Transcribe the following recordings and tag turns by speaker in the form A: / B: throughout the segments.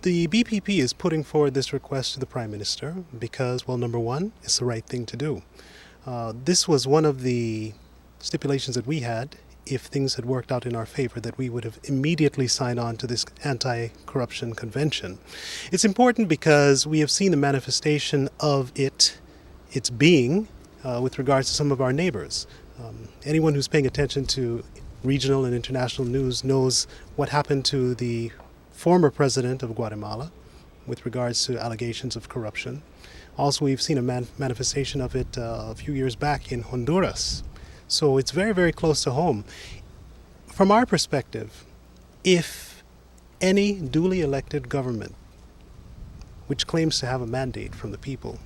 A: The B.P.P is putting forward this request to the Prime Minister because, well, number one, it's the right thing to do. This was one of the stipulations that we had. If things had worked out in our favor, that we would have immediately signed on to this anti-corruption convention. It's important because we have seen the manifestation of its being with regards to some of our neighbors. Anyone who's paying attention to regional and international news knows what happened to the former president of Guatemala with regards to allegations of corruption. Also, we've seen a manifestation of it a few years back in Honduras. So it's very, very close to home. From our perspective, if any duly elected government, which claims to have a mandate from the people,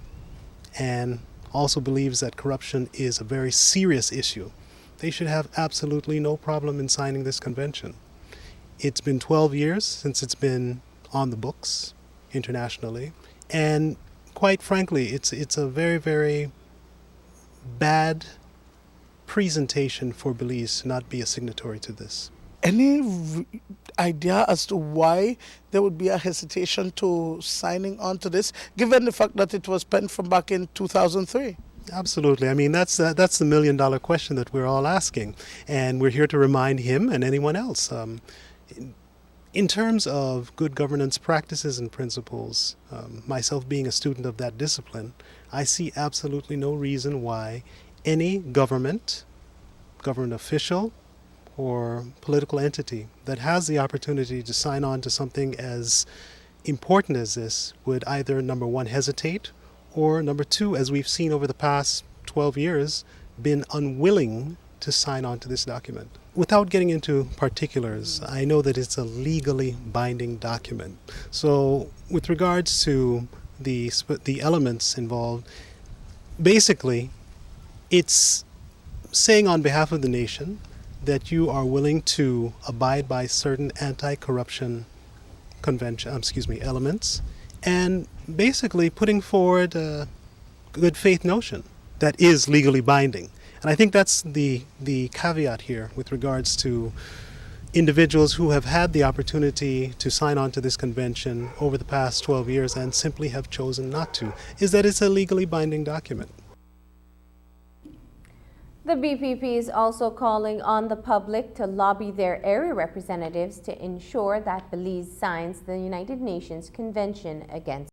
A: and also believes that corruption is a very serious issue, they should have absolutely no problem in signing this convention. It's been 12 years since it's been on the books internationally, and quite frankly, it's a very, very bad presentation for Belize to not be a signatory to this.
B: Any idea as to why there would be a hesitation to signing on to this, given the fact that it was penned from back in 2003?
A: Absolutely. I mean, that's the million-dollar question that we're all asking, and we're here to remind him and anyone else. In terms of good governance practices and principles, myself being a student of that discipline, I see absolutely no reason why any government official, or political entity that has the opportunity to sign on to something as important as this would either, number one, hesitate, or number two, as we've seen over the past 12 years, been unwilling to sign on to this document. Without getting into particulars, I know that it's a legally binding document. So with regards to the elements involved, basically, it's saying on behalf of the nation that you are willing to abide by certain anti-corruption elements, and basically putting forward a good faith notion that is legally binding. And I think that's the caveat here with regards to individuals who have had the opportunity to sign on to this convention over the past 12 years and simply have chosen not to, is that it's a legally binding document.
C: The B.P.P is also calling on the public to lobby their area representatives to ensure that Belize signs the United Nations Convention against